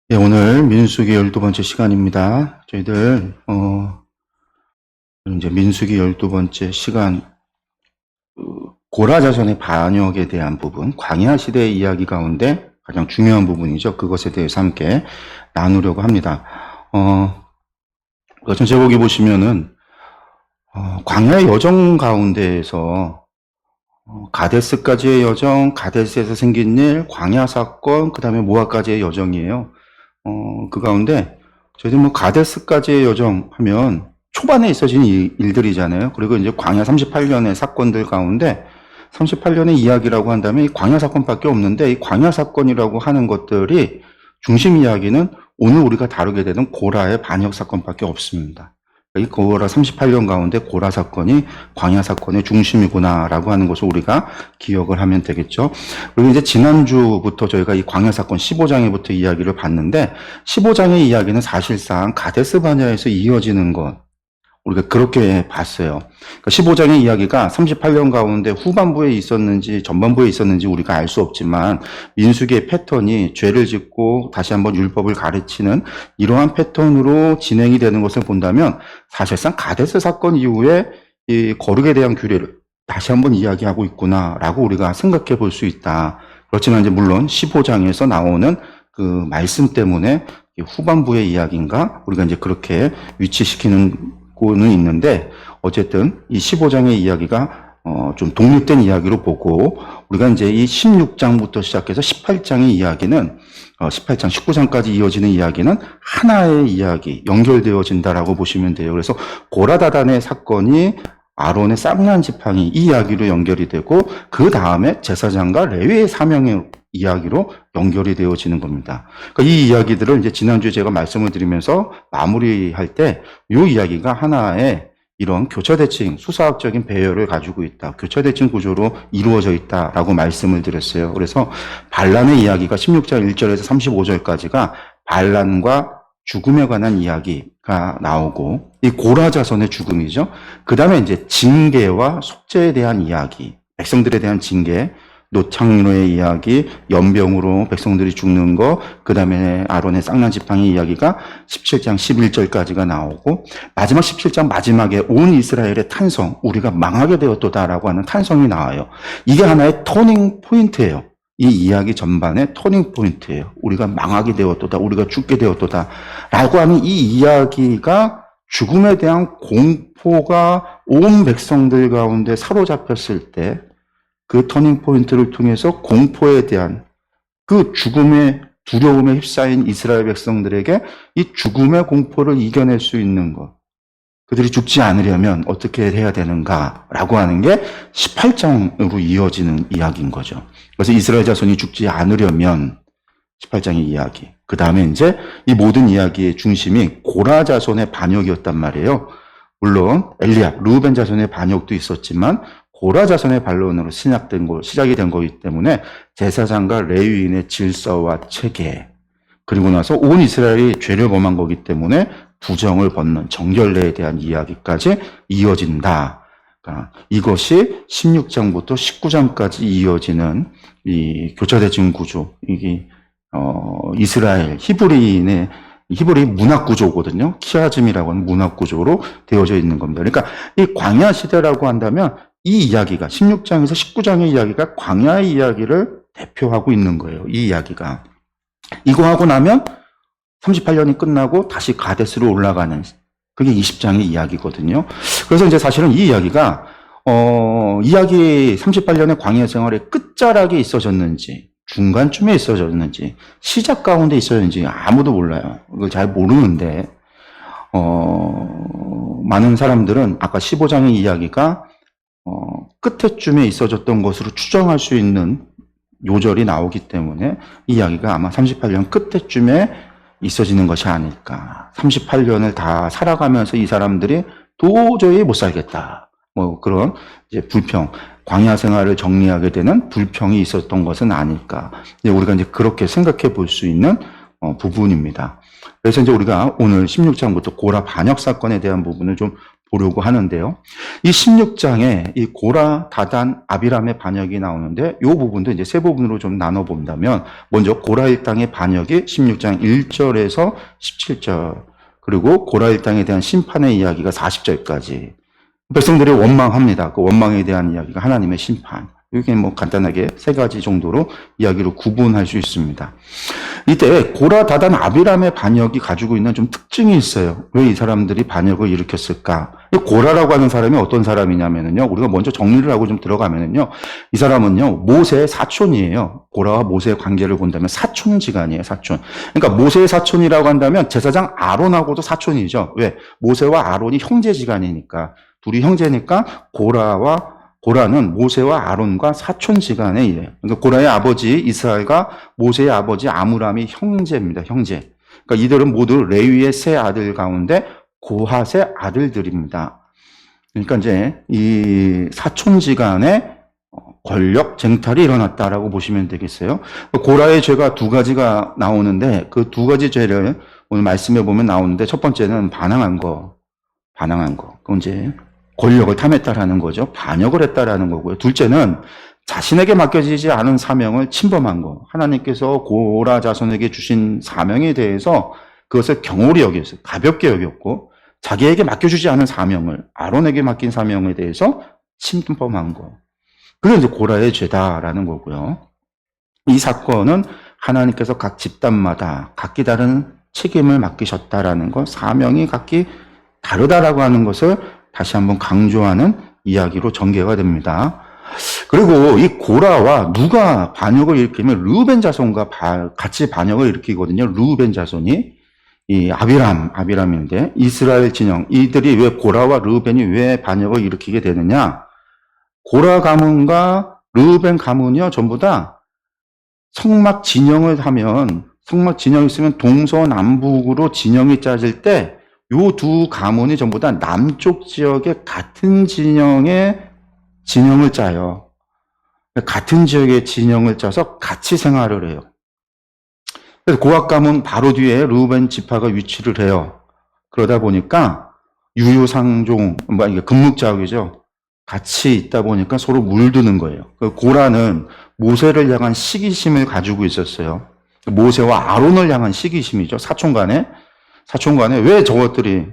예, 오늘 민수기 12번째 시간입니다. 저희들, 이제 민수기 12번째 시간, 고라 자손의 반역에 대한 부분, 광야 시대의 이야기 가운데 가장 중요한 부분이죠. 그것에 대해서 함께 나누려고 합니다. 전체복이 보시면은, 광야의 여정 가운데에서, 가데스까지의 여정, 가데스에서 생긴 일, 광야 사건, 그 다음에 모압까지의 여정이에요. 그 가운데 저희들 가데스까지의 여정 하면 초반에 있어진 일들이잖아요. 그리고 이제 광야 38년의 사건들 가운데 38년의 이야기라고 한다면 이 광야 사건밖에 없는데 이 광야 사건이라고 하는 것들이 중심 이야기는 오늘 우리가 다루게 되는 고라의 반역 사건밖에 없습니다. 이 고라 38년 가운데 고라 사건이 광야 사건의 중심이구나라고 하는 것을 우리가 기억을 하면 되겠죠. 그리고 이제 지난주부터 저희가 이 광야 사건 15장에부터 이야기를 봤는데 15장의 이야기는 사실상 가데스 바냐에서 이어지는 것, 우리가 그렇게 봤어요. 그러니까 15장의 이야기가 38년 가운데 후반부에 있었는지 전반부에 있었는지 우리가 알 수 없지만 민수기의 패턴이 죄를 짓고 다시 한번 율법을 가르치는 이러한 패턴으로 진행이 되는 것을 본다면 사실상 가데스 사건 이후에 이 거룩에 대한 규례를 다시 한번 이야기하고 있구나라고 우리가 생각해 볼 수 있다. 그렇지만 이제 물론 15장에서 나오는 그 말씀 때문에 후반부의 이야기인가 우리가 이제 그렇게 위치시키는 고는 있는데 어쨌든 이 15장의 이야기가 좀 독립된 이야기로 보고 우리가 이제 이 16장부터 시작해서 18장의 이야기는 18장, 19장까지 이어지는 이야기는 하나의 이야기, 연결되어진다라고 보시면 돼요. 그래서 고라다단의 사건이 아론의 쌍난 지팡이 이 이야기로 연결이 되고 그 다음에 제사장과 레위의 사명의 이야기로 연결이 되어지는 겁니다. 그러니까 이 이야기들을 이제 지난주에 제가 말씀을 드리면서 마무리할 때 이 이야기가 하나의 이런 교차대칭, 수사학적인 배열을 가지고 있다. 교차대칭 구조로 이루어져 있다라고 말씀을 드렸어요. 그래서 반란의 이야기가 16장 1절에서 35절까지가 반란과 죽음에 관한 이야기가 나오고 이 고라 자손의 죽음이죠. 그 다음에 이제 징계와 속죄에 대한 이야기, 백성들에 대한 징계, 노창노의 이야기, 연병으로 백성들이 죽는 거, 그 다음에 아론의 쌍난 지팡이 이야기가 17장 11절까지가 나오고 마지막 17장 마지막에 온 이스라엘의 탄성, 우리가 망하게 되었도다라고 하는 탄성이 나와요. 이게 하나의 터닝 포인트예요. 이 이야기 전반의 터닝 포인트예요. 우리가 망하게 되었도다, 우리가 죽게 되었도다 라고 하는 이 이야기가 죽음에 대한 공포가 온 백성들 가운데 사로잡혔을 때 그 터닝 포인트를 통해서 공포에 대한 그 죽음의 두려움에 휩싸인 이스라엘 백성들에게 이 죽음의 공포를 이겨낼 수 있는 것. 그들이 죽지 않으려면 어떻게 해야 되는가라고 하는 게 18장으로 이어지는 이야기인 거죠. 그래서 이스라엘 자손이 죽지 않으려면 18장의 이야기. 그 다음에 이제 이 모든 이야기의 중심이 고라 자손의 반역이었단 말이에요. 물론 엘리압, 르우벤 자손의 반역도 있었지만 고라 자손의 반론으로 시작이 된 거기 때문에 제사장과 레위인의 질서와 체계, 그리고 나서 온 이스라엘이 죄를 범한 거기 때문에 부정을 벗는 정결례에 대한 이야기까지 이어진다. 그러니까 이것이 16장부터 19장까지 이어지는 이 교차대칭 구조, 이게 이스라엘 히브리 문학 구조거든요. 키아즘이라고 하는 문학 구조로 되어져 있는 겁니다. 그러니까 이 광야 시대라고 한다면 이 이야기가 16장에서 19장의 이야기가 광야의 이야기를 대표하고 있는 거예요. 이 이야기가. 이거 하고 나면 38년이 끝나고 다시 가데스로 올라가는 그게 20장의 이야기거든요. 그래서 이제 사실은 이 이야기가 이야기 38년의 광야 생활의 끝자락에 있어졌는지 중간쯤에 있어졌는지 시작 가운데 있어졌는지 아무도 몰라요. 그걸 잘 모르는데 많은 사람들은 아까 15장의 이야기가 끝에쯤에 있어졌던 것으로 추정할 수 있는 요절이 나오기 때문에 이 이야기가 아마 38년 끝에쯤에 있어지는 것이 아닐까. 38년을 다 살아가면서 이 사람들이 도저히 못 살겠다. 뭐 그런 이제 불평, 광야 생활을 정리하게 되는 불평이 있었던 것은 아닐까. 우리가 이제 그렇게 생각해 볼 수 있는 부분입니다. 그래서 이제 우리가 오늘 16장부터 고라 반역 사건에 대한 부분을 좀 보려고 하는데요. 이 16장에 이 고라, 다단, 아비람의 반역이 나오는데 이 부분도 이제 세 부분으로 좀 나눠 본다면 먼저 고라 일당의 반역이 16장 1절에서 17절 그리고 고라 일당에 대한 심판의 이야기가 40절까지 백성들이 원망합니다. 그 원망에 대한 이야기가 하나님의 심판. 이게 뭐 간단하게 세 가지 정도로 이야기로 구분할 수 있습니다. 이때 고라, 다단, 아비람의 반역이 가지고 있는 좀 특징이 있어요. 왜 이 사람들이 반역을 일으켰을까? 이 고라라고 하는 사람이 어떤 사람이냐면요. 우리가 먼저 정리를 하고 좀 들어가면요. 이 사람은요, 모세의 사촌이에요. 고라와 모세의 관계를 본다면 사촌지간이에요, 사촌. 그러니까 모세의 사촌이라고 한다면 제사장 아론하고도 사촌이죠. 왜? 모세와 아론이 형제지간이니까. 둘이 형제니까 고라는 모세와 아론과 사촌지간에 이래요. 그러니까 고라의 아버지 이스라엘과 모세의 아버지 아므람이 형제입니다. 형제. 그러니까 이들은 모두 레위의 세 아들 가운데 고핫의 아들들입니다. 그러니까 이제 이 사촌지간에 권력 쟁탈이 일어났다라고 보시면 되겠어요. 고라의 죄가 두 가지가 나오는데 그 두 가지 죄를 오늘 말씀해 보면 나오는데 첫 번째는 반항한 거. 그건 이제 권력을 탐했다라는 거죠. 반역을 했다라는 거고요. 둘째는 자신에게 맡겨지지 않은 사명을 침범한 거. 하나님께서 고라 자손에게 주신 사명에 대해서 그것을 경홀히 여겼어요. 가볍게 여겼고 자기에게 맡겨주지 않은 사명을 아론에게 맡긴 사명에 대해서 침범한 거. 그게 이제 고라의 죄다라는 거고요. 이 사건은 하나님께서 각 집단마다 각기 다른 책임을 맡기셨다라는 것, 사명이 각기 다르다라고 하는 것을 다시 한번 강조하는 이야기로 전개가 됩니다. 그리고 이 고라와 누가 반역을 일으키면 르우벤 자손과 같이 반역을 일으키거든요. 르우벤 자손이 이 아비람인데 이스라엘 진영 이들이 왜 고라와 르우벤이 왜 반역을 일으키게 되느냐? 고라 가문과 르우벤 가문이요 전부 다 성막 진영을 하면 성막 진영이 있으면 동서남북으로 진영이 짜질 때 요 두 가문이 전부 다 남쪽 지역의 같은 진영의 진영을 짜요. 같은 지역의 진영을 짜서 같이 생활을 해요. 그래서 고핫 가문 바로 뒤에 르우벤 지파가 위치를 해요. 그러다 보니까 유유상종, 이게 금묵자국이죠. 같이 있다 보니까 서로 물드는 거예요. 고라는 모세를 향한 시기심을 가지고 있었어요. 모세와 아론을 향한 시기심이죠. 사촌간에 왜 저것들이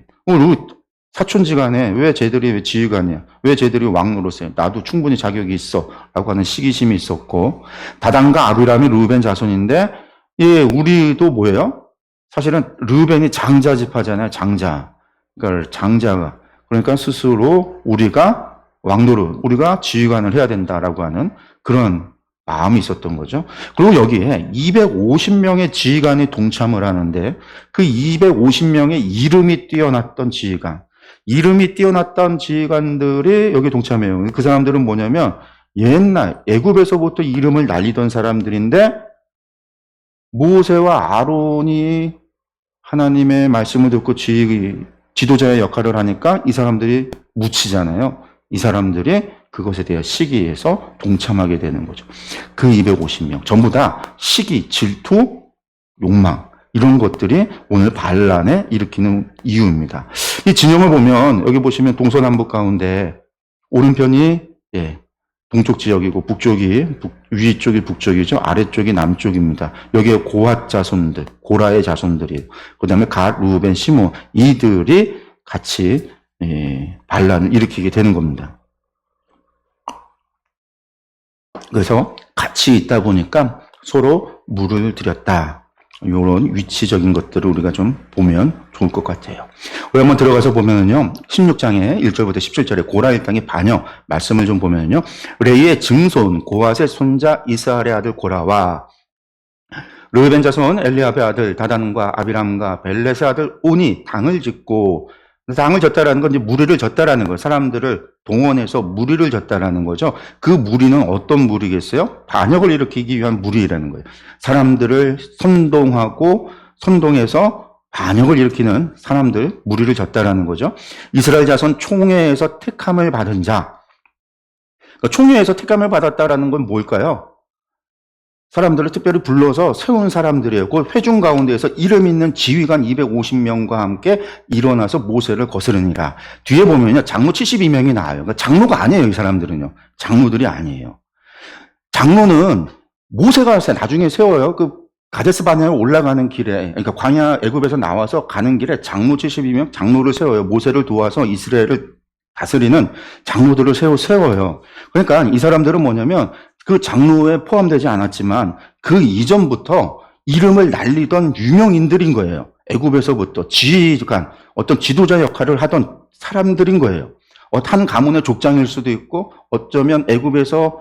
사촌지간에 왜 쟤들이 지휘관이야? 왜 쟤들이 왕노릇해? 나도 충분히 자격이 있어. 라고 하는 시기심이 있었고 다단과 아비람이 르우벤 자손인데 예, 우리도 뭐예요? 사실은 르우벤이 장자 지파잖아요. 장자. 그러니까 장자가 그러니까 스스로 우리가 왕노릇, 우리가 지휘관을 해야 된다라고 하는 그런 마음이 있었던 거죠. 그리고 여기에 250명의 지휘관이 동참을 하는데 그 250명의 이름이 뛰어났던 지휘관들이 여기 동참해요. 그 사람들은 뭐냐면 옛날 애굽에서부터 이름을 날리던 사람들인데 모세와 아론이 하나님의 말씀을 듣고 지도자의 역할을 하니까 이 사람들이 묻히잖아요. 이 사람들이 그것에 대한 시기에서 동참하게 되는 거죠. 그 250명 전부 다 시기, 질투, 욕망 이런 것들이 오늘 반란에 일으키는 이유입니다. 이 진영을 보면 여기 보시면 동서남북 가운데 오른편이 동쪽 지역이고 위쪽이 북쪽이죠. 아래쪽이 남쪽입니다. 여기에 고핫 자손들, 고라의 자손들이 그 다음에 갓, 루벤, 시므 이들이 같이 반란을 일으키게 되는 겁니다. 그래서 같이 있다 보니까 서로 물을 들였다. 이런 위치적인 것들을 우리가 좀 보면 좋을 것 같아요. 우리 한번 들어가서 보면은요, 16장에 1절부터 17절에 고라 일당의 반역 말씀을 좀 보면은요, 레이의 증손 고핫의 손자 이스라엘의 아들 고라와 르우벤 자손 엘리압의 아들 다단과 아비람과 벨렛의 아들 온이 당을 짓고 당을 졌다라는 건 이제 무리를 졌다라는 거예요. 사람들을 동원해서 무리를 졌다라는 거죠. 그 무리는 어떤 무리겠어요? 반역을 일으키기 위한 무리라는 거예요. 사람들을 선동해서 반역을 일으키는 사람들, 무리를 졌다라는 거죠. 이스라엘 자손 총회에서 택함을 받은 자. 그러니까 총회에서 택함을 받았다라는 건 뭘까요? 사람들을 특별히 불러서 세운 사람들이에요. 그 회중 가운데에서 이름 있는 지휘관 250명과 함께 일어나서 모세를 거스르니라. 뒤에 보면요, 장로 72명이 나와요. 그러니까 장로가 아니에요, 이 사람들은요. 장로들이 아니에요. 장로는 모세가 나중에 세워요. 그 가데스 바네아에 올라가는 길에, 그러니까 광야 애굽에서 나와서 가는 길에 장로 72명 장로를 세워요. 모세를 도와서 이스라엘을 다스리는 장로들을 세워요. 그러니까 이 사람들은 뭐냐면 그 장로에 포함되지 않았지만 그 이전부터 이름을 날리던 유명인들인 거예요. 애굽에서부터 지휘관, 어떤 지도자 역할을 하던 사람들인 거예요. 한 가문의 족장일 수도 있고 어쩌면 애굽에서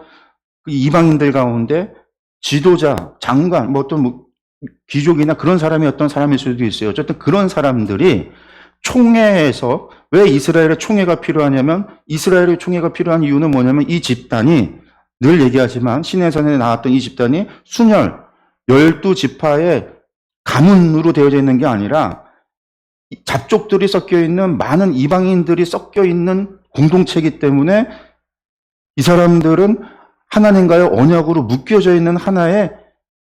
그 이방인들 가운데 지도자, 장관, 뭐 어떤 귀족이나 그런 사람이었던 사람일 수도 있어요. 어쨌든 그런 사람들이 총회에서 왜 이스라엘의 총회가 필요하냐면 이스라엘의 총회가 필요한 이유는 뭐냐면 이 집단이 늘 얘기하지만 신해선에 나왔던 이 집단이 순혈 12지파의 가문으로 되어져 있는 게 아니라 잡족들이 섞여 있는 많은 이방인들이 섞여 있는 공동체이기 때문에 이 사람들은 하나님과의 언약으로 묶여져 있는 하나의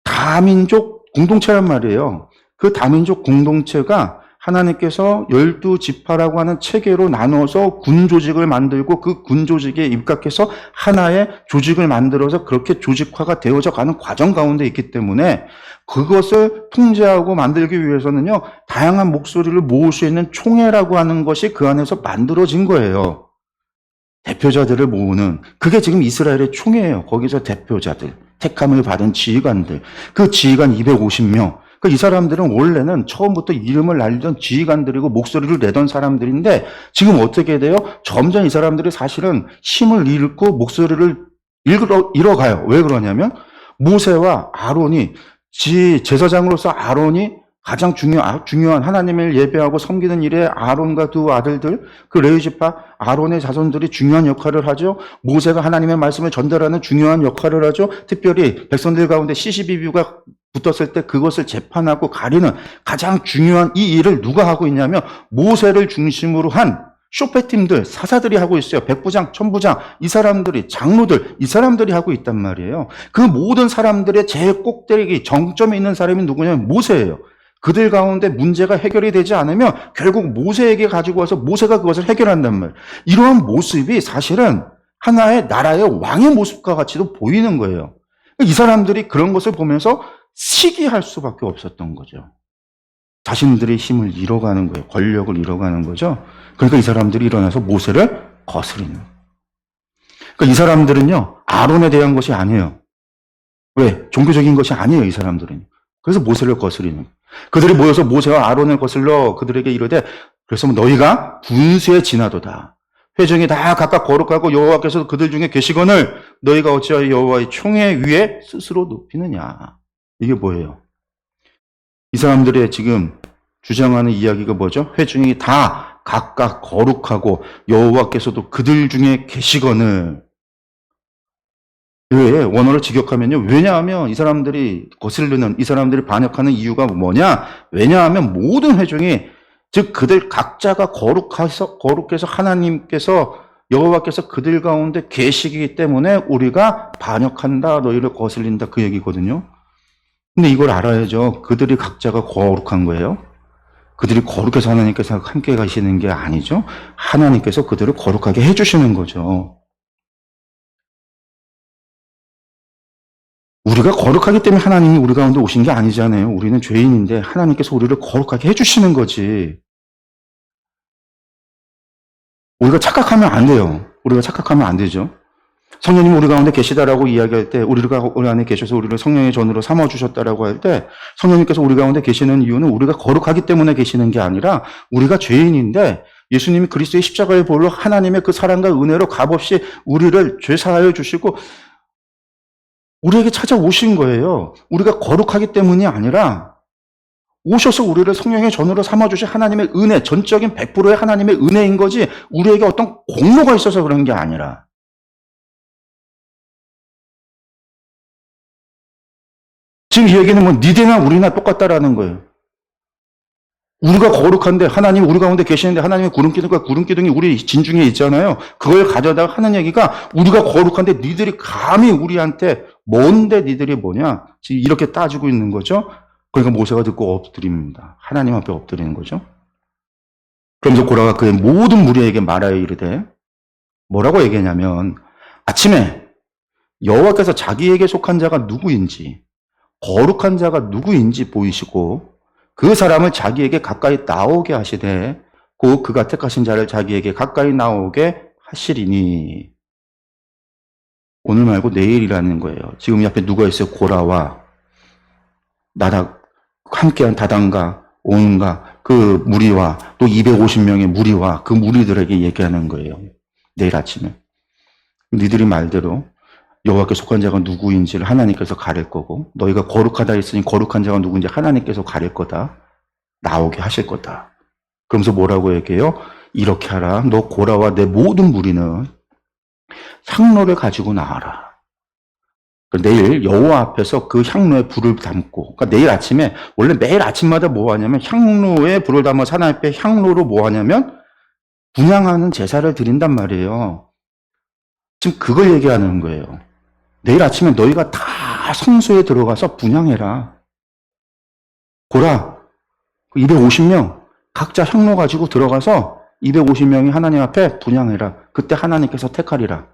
다민족 공동체란 말이에요. 그 다민족 공동체가 하나님께서 12지파라고 하는 체계로 나눠서 군 조직을 만들고 그 군 조직에 입각해서 하나의 조직을 만들어서 그렇게 조직화가 되어져 가는 과정 가운데 있기 때문에 그것을 통제하고 만들기 위해서는요, 다양한 목소리를 모을 수 있는 총회라고 하는 것이 그 안에서 만들어진 거예요. 대표자들을 모으는, 그게 지금 이스라엘의 총회예요. 거기서 대표자들, 택함을 받은 지휘관들, 그 지휘관 250명. 이 사람들은 원래는 처음부터 이름을 날리던 지휘관들이고 목소리를 내던 사람들인데 지금 어떻게 돼요? 점점 이 사람들이 사실은 힘을 잃고 목소리를 잃어가요. 왜 그러냐면 모세와 아론이 제사장으로서 아론이 가장 중요한 하나님을 예배하고 섬기는 일에 아론과 두 아들들, 그 레위지파 아론의 자손들이 중요한 역할을 하죠. 모세가 하나님의 말씀을 전달하는 중요한 역할을 하죠. 특별히 백성들 가운데 시시비비가 붙었을 때 그것을 재판하고 가리는 가장 중요한 이 일을 누가 하고 있냐면 모세를 중심으로 한 쇼페팀들, 사사들이 하고 있어요. 백부장, 천부장, 이 사람들이, 장로들, 이 사람들이 하고 있단 말이에요. 그 모든 사람들의 제일 꼭대기, 정점에 있는 사람이 누구냐면 모세예요. 그들 가운데 문제가 해결이 되지 않으면 결국 모세에게 가지고 와서 모세가 그것을 해결한단 말이에요. 이러한 모습이 사실은 하나의 나라의 왕의 모습과 같이도 보이는 거예요. 이 사람들이 그런 것을 보면서 시기할 수밖에 없었던 거죠. 자신들의 힘을 잃어가는 거예요. 권력을 잃어가는 거죠. 그러니까 이 사람들이 일어나서 모세를 거스리는 거예요. 그러니까 이 사람들은요, 아론에 대한 것이 아니에요. 왜? 종교적인 것이 아니에요, 이 사람들은. 그래서 모세를 거스리는 거예요. 그들이 모여서 모세와 아론을 거슬러 그들에게 이르되, 그래서 너희가 분수에 지나도다. 회중이 다 각각 거룩하고 여호와께서 그들 중에 계시거늘 너희가 어찌하여 여호와의 총회 위에 스스로 높이느냐. 이게 뭐예요? 이 사람들의 지금 주장하는 이야기가 뭐죠? 회중이 다 각각 거룩하고 여호와께서도 그들 중에 계시거늘. 왜? 원어를 직역하면요. 왜냐하면 이 사람들이 거슬리는, 이 사람들이 반역하는 이유가 뭐냐? 왜냐하면 모든 회중이, 즉 그들 각자가 거룩해서 하나님께서, 여호와께서 그들 가운데 계시기 때문에 우리가 반역한다, 너희를 거슬린다, 그 얘기거든요. 근데 이걸 알아야죠. 그들이 각자가 거룩한 거예요. 그들이 거룩해서 하나님께서 함께 가시는 게 아니죠. 하나님께서 그들을 거룩하게 해주시는 거죠. 우리가 거룩하기 때문에 하나님이 우리 가운데 오신 게 아니잖아요. 우리는 죄인인데 하나님께서 우리를 거룩하게 해주시는 거지. 우리가 착각하면 안 돼요. 우리가 착각하면 안 되죠. 성령님이 우리 가운데 계시다라고 이야기할 때, 우리 안에 계셔서 우리를 성령의 전으로 삼아주셨다라고 할 때, 성령님께서 우리 가운데 계시는 이유는 우리가 거룩하기 때문에 계시는 게 아니라, 우리가 죄인인데, 예수님이 그리스도의 십자가의 보혈로 하나님의 그 사랑과 은혜로 값없이 우리를 죄사하여 주시고, 우리에게 찾아오신 거예요. 우리가 거룩하기 때문이 아니라, 오셔서 우리를 성령의 전으로 삼아주신 하나님의 은혜, 전적인 100%의 하나님의 은혜인 거지, 우리에게 어떤 공로가 있어서 그런 게 아니라, 지금 이 얘기는 뭐 니네나 우리나 똑같다라는 거예요. 우리가 거룩한데 하나님이 우리 가운데 계시는데 하나님의 구름 기둥이 우리 진중에 있잖아요. 그걸 가져다가 하는 얘기가 우리가 거룩한데 니들이 감히 우리한테 뭔데 니들이 뭐냐? 지금 이렇게 따지고 있는 거죠. 그러니까 모세가 듣고 엎드립니다. 하나님 앞에 엎드리는 거죠. 그러면서 고라가 그의 모든 무리에게 말하여 이르되 뭐라고 얘기하냐면 아침에 여호와께서 자기에게 속한 자가 누구인지 거룩한 자가 누구인지 보이시고 그 사람을 자기에게 가까이 나오게 하시되 곧 그가 택하신 자를 자기에게 가까이 나오게 하시리니. 오늘 말고 내일이라는 거예요. 지금 이 앞에 누가 있어요? 고라와 나답 함께한 다단과 온과 그 무리와 또 250명의 무리와 그 무리들에게 얘기하는 거예요. 내일 아침에 니들이 말대로 여호와께 속한 자가 누구인지를 하나님께서 가릴 거고 너희가 거룩하다 했으니 거룩한 자가 누구인지 하나님께서 가릴 거다. 나오게 하실 거다. 그러면서 뭐라고 얘기해요? 이렇게 하라. 너 고라와 내 모든 무리는 향로를 가지고 나와라. 내일 여호와 앞에서 그 향로에 불을 담고, 그러니까 내일 아침에 원래 매일 아침마다 뭐 하냐면 향로에 불을 담아서 하나님 앞에 향로로 뭐 하냐면 분향하는 제사를 드린단 말이에요. 지금 그걸 얘기하는 거예요. 내일 아침에 너희가 다 성소에 들어가서 분향해라. 고라 250명 각자 향로 가지고 들어가서 250명이 하나님 앞에 분향해라. 그때 하나님께서 택하리라.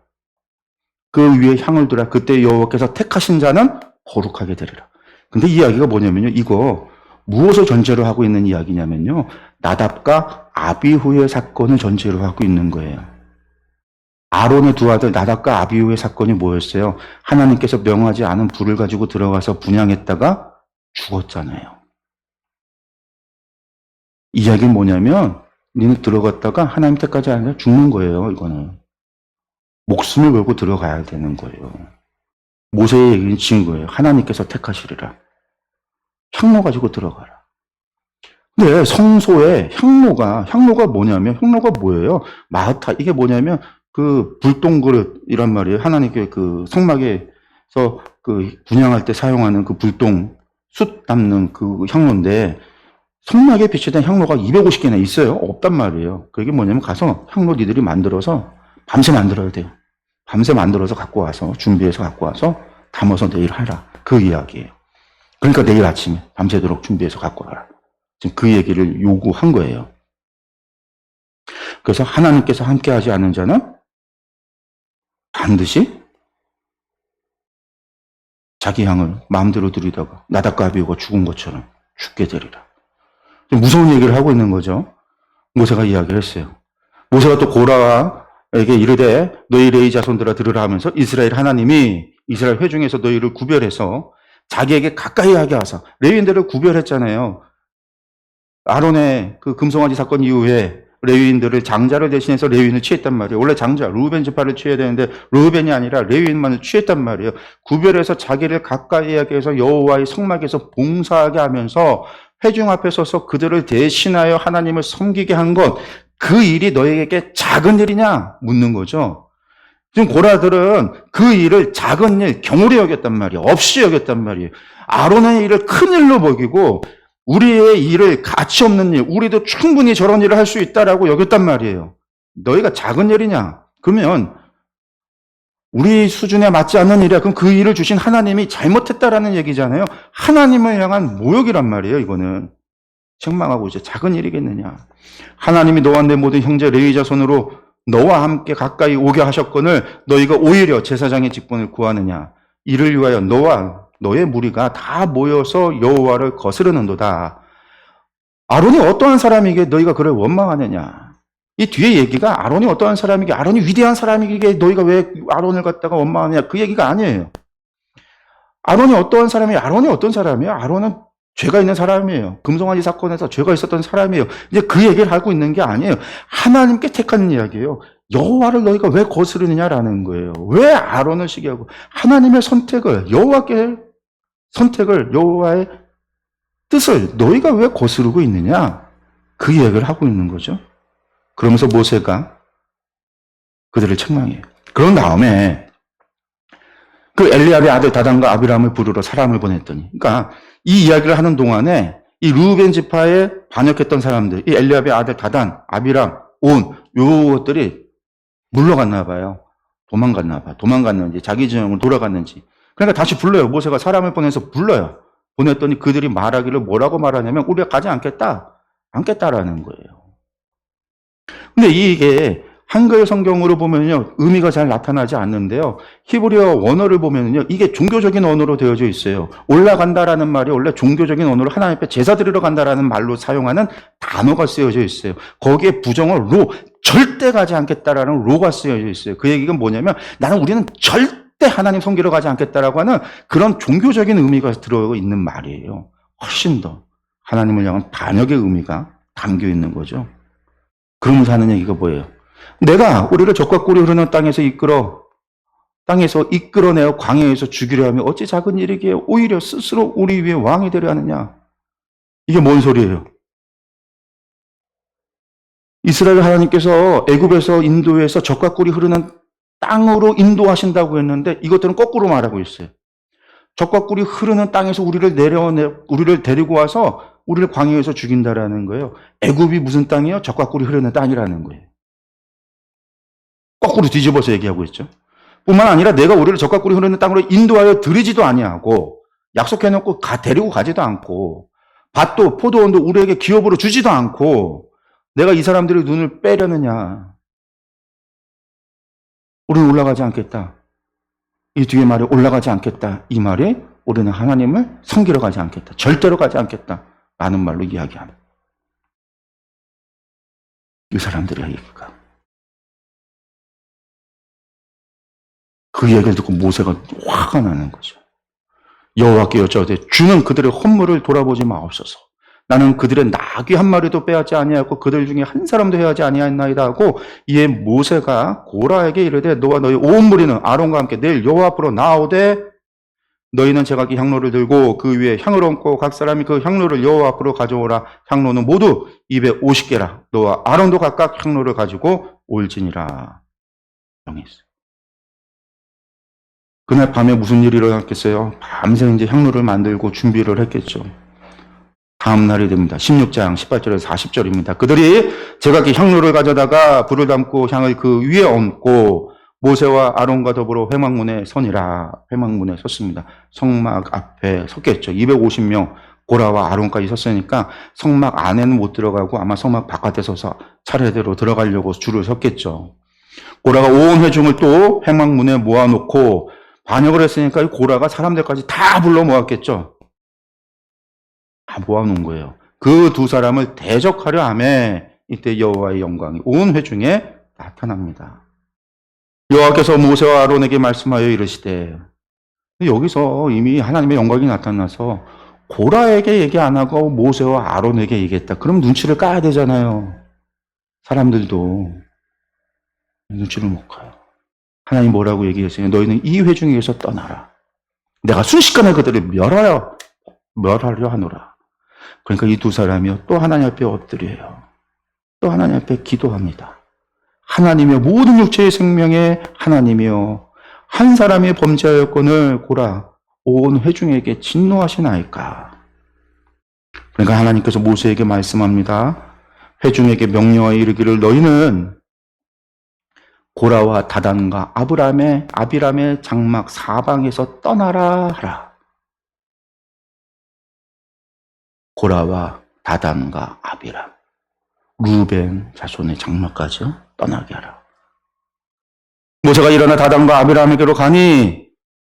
그 위에 향을 두라. 그때 여호와께서 택하신 자는 거룩하게 되리라. 근데 이 이야기가 뭐냐면요. 이거 무엇을 전제로 하고 있는 이야기냐면요. 나답과 아비후의 사건을 전제로 하고 있는 거예요. 아론의 두 아들 나답과 아비후의 사건이 뭐였어요? 하나님께서 명하지 않은 불을 가지고 들어가서 분향했다가 죽었잖아요. 이 이야기는 뭐냐면 니는 들어갔다가 하나님 때까지 아니라 죽는 거예요. 이거는. 목숨을 걸고 들어가야 되는 거예요. 모세의 얘기는 지은 거예요. 하나님께서 택하시리라. 향로 가지고 들어가라. 근데 성소에 향로가 뭐냐면 향로가 뭐예요? 마흐타. 이게 뭐냐면 그 불똥그릇이란 말이에요. 하나님께 그 성막에서 그 분향할 때 사용하는 그 불똥 숯 담는 그 향로인데 성막에 비치된 향로가 250개나 있어요. 없단 말이에요. 그게 뭐냐면 가서 향로 니들이 만들어서 밤새 만들어야 돼요. 밤새 만들어서 갖고 와서 준비해서 갖고 와서 담아서 내일 하라. 그 이야기예요. 그러니까 내일 아침에 밤새도록 준비해서 갖고 와라. 지금 그 얘기를 요구한 거예요. 그래서 하나님께서 함께하지 않은 자는 반드시 자기 향을 마음대로 들이다가 나답과 아비후가 죽은 것처럼 죽게 되리라. 무서운 얘기를 하고 있는 거죠. 모세가 이야기를 했어요. 모세가 또 고라에게 이르되 너희 레위 자손들아 들으라 하면서 이스라엘 하나님이 이스라엘 회중에서 너희를 구별해서 자기에게 가까이 하게 하사 레위인들을 구별했잖아요. 아론의 그 금송아지 사건 이후에 레위인들을 장자를 대신해서 레위인을 취했단 말이에요. 원래 장자 르우벤 지파를 취해야 되는데 르우벤이 아니라 레위인만을 취했단 말이에요. 구별해서 자기를 가까이 하게 해서 여호와의 성막에서 봉사하게 하면서 회중 앞에 서서 그들을 대신하여 하나님을 섬기게 한 것, 그 일이 너에게 작은 일이냐? 묻는 거죠. 지금 고라들은 그 일을 작은 일, 경홀히 여겼단 말이에요. 없이 여겼단 말이에요. 아론의 일을 큰 일로 먹이고 우리의 일을 가치 없는 일, 우리도 충분히 저런 일을 할 수 있다라고 여겼단 말이에요. 너희가 작은 일이냐? 그러면 우리 수준에 맞지 않는 일이야. 그럼 그 일을 주신 하나님이 잘못했다라는 얘기잖아요. 하나님을 향한 모욕이란 말이에요. 이거는 책망하고 이제 작은 일이겠느냐. 하나님이 너와 내 모든 형제 레위 자손으로 너와 함께 가까이 오게 하셨거늘 너희가 오히려 제사장의 직분을 구하느냐. 이를 위하여 너와 너의 무리가 다 모여서 여호와를 거스르는도다. 아론이 어떠한 사람이기에 너희가 그를 원망하느냐. 이 뒤에 얘기가 아론이 어떠한 사람이기에 아론이 위대한 사람이기에 너희가 왜 아론을 갖다가 원망하느냐. 그 얘기가 아니에요. 아론이 어떠한 사람이에요? 아론이 어떤 사람이에요? 아론은 죄가 있는 사람이에요. 금송아지 사건에서 죄가 있었던 사람이에요. 이제 그 얘기를 하고 있는 게 아니에요. 하나님께 택하는 이야기예요. 여호와를 너희가 왜 거스르느냐라는 거예요. 왜 아론을 시기하고 하나님의 선택을 여호와의 뜻을 너희가 왜 거스르고 있느냐? 그 얘기를 하고 있는 거죠. 그러면서 모세가 그들을 책망해요. 그런 다음에 그 엘리압의 아들 다단과 아비람을 부르러 사람을 보냈더니, 그러니까 이 이야기를 하는 동안에 이 루벤 지파에 반역했던 사람들, 이 엘리압의 아들 다단, 아비람, 온, 요것들이 물러갔나 봐요. 도망갔나 봐. 도망갔는지, 자기 지형으로 돌아갔는지. 그러니까 다시 불러요. 모세가 사람을 보내서 불러요. 보냈더니 그들이 말하기를 뭐라고 말하냐면, 우리가 가지 않겠다라는 거예요. 근데 이게 한글 성경으로 보면요, 의미가 잘 나타나지 않는데요. 히브리어 원어를 보면요, 이게 종교적인 언어로 되어져 있어요. 올라간다라는 말이 원래 종교적인 언어로 하나님 앞에 제사 드리러 간다라는 말로 사용하는 단어가 쓰여져 있어요. 거기에 부정어 로, 절대 가지 않겠다라는 로가 쓰여져 있어요. 그 얘기가 뭐냐면, 우리는 절대 하나님 섬기러 가지 않겠다라고 하는 그런 종교적인 의미가 들어있는 말이에요. 훨씬 더 하나님을 향한 반역의 의미가 담겨 있는 거죠. 그러면서 하는 얘기가 뭐예요? 내가 우리를 적과 꿀이 흐르는 땅에서 이끌어내어 광야에서 죽이려 하면 어찌 작은 일이기에 오히려 스스로 우리 위에 왕이 되려 하느냐. 이게 뭔 소리예요? 이스라엘 하나님께서 애굽에서 인도해서 적과 꿀이 흐르는 땅으로 인도하신다고 했는데 이것들은 거꾸로 말하고 있어요. 적과 꿀이 흐르는 땅에서 우리를 데리고 와서 우리를 광야에서 죽인다라는 거예요. 애굽이 무슨 땅이에요? 적과 꿀이 흐르는 땅이라는 거예요. 거꾸로 뒤집어서 얘기하고 있죠. 뿐만 아니라 내가 우리를 적과 꿀이 흐르는 땅으로 인도하여 들이지도 아니하고 약속해놓고 데리고 가지도 않고 밭도 포도원도 우리에게 기업으로 주지도 않고 내가 이 사람들의 눈을 빼려느냐. 우리는 올라가지 않겠다. 이 뒤에 말이 올라가지 않겠다. 이 말이 우리는 하나님을 섬기러 가지 않겠다. 절대로 가지 않겠다. 라는 말로 이야기합니다. 이 사람들의 얘기가. 그 얘기를 듣고 모세가 화가 나는 거죠. 여호와께 여짜오되 주는 그들의 헌물을 돌아보지 마옵소서. 나는 그들의 나귀 한 마리도 빼앗지 아니하였고 그들 중에 한 사람도 해하지 아니하였나이다 하고 이에 모세가 고라에게 이르되 너와 너희 온 무리는 아론과 함께 내일 여호와 앞으로 나오되 너희는 제각기 향로를 들고 그 위에 향을 얹고 각 사람이 그 향로를 여호와 앞으로 가져오라. 향로는 모두 250개라. 너와 아론도 각각 향로를 가지고 올지니라. 명했어요. 그날 밤에 무슨 일이 일어났겠어요? 밤새 이제 향로를 만들고 준비를 했겠죠. 다음 날이 됩니다. 16장 18절에서 40절입니다. 그들이 제각기 향로를 가져다가 불을 담고 향을 그 위에 얹고 모세와 아론과 더불어 회막문에 서니라. 회막문에 섰습니다. 성막 앞에 섰겠죠. 250명 고라와 아론까지 섰으니까 성막 안에는 못 들어가고 아마 성막 바깥에 서서 차례대로 들어가려고 줄을 섰겠죠. 고라가 온 회중을 또 회막문에 모아놓고 반역을 했으니까 고라가 사람들까지 다 불러 모았겠죠. 다 모아놓은 거예요. 그 두 사람을 대적하려 하매 이때 여호와의 영광이 온 회중에 나타납니다. 여호와께서 모세와 아론에게 말씀하여 이르시되 여기서 이미 하나님의 영광이 나타나서 고라에게 얘기 안 하고 모세와 아론에게 얘기했다. 그럼 눈치를 까야 되잖아요. 사람들도 눈치를 못 가요. 하나님 뭐라고 얘기했어요? 너희는 이 회중에서 떠나라. 내가 순식간에 그들을 멸하려 하노라. 그러니까 이 두 사람이요 또 하나님 앞에 엎드려요. 또 하나님 앞에 기도합니다. 하나님이여 모든 육체의 생명의 하나님이여 한 사람이 범죄하였건을 고라 온 회중에게 진노하시나이까. 그러니까 하나님께서 모세에게 말씀합니다. 회중에게 명령하여 이르기를 너희는 고라와 다단과 아비람의 장막 사방에서 떠나라 하라. 고라와 다단과 아비람, 루벤 자손의 장막까지요 떠나게 하라. 모세가 일어나 다단과 아비람에게로 가니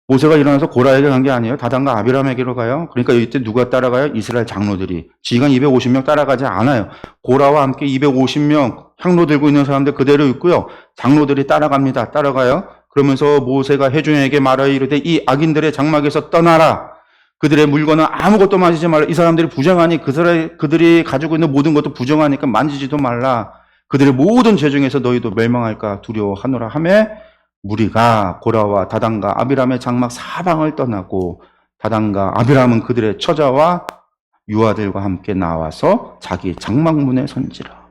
모세가 일어나서 고라에게 간 게 아니에요. 다단과 아비람에게로 가요. 그러니까 이때 누가 따라가요? 이스라엘 장로들이. 지휘관 250명 따라가지 않아요. 고라와 함께 250명 향로 들고 있는 사람들 그대로 있고요. 장로들이 따라갑니다. 따라가요. 그러면서 모세가 회중에게 말하여 이르되 이 악인들의 장막에서 떠나라. 그들의 물건은 아무것도 만지지 말라. 이 사람들이 부정하니 그들이 가지고 있는 모든 것도 부정하니까 만지지도 말라. 그들의 모든 죄 중에서 너희도 멸망할까 두려워하노라 하매 무리가 고라와 다단과 아비람의 장막 사방을 떠나고 다단과 아비람은 그들의 처자와 유아들과 함께 나와서 자기 장막문에 선지라.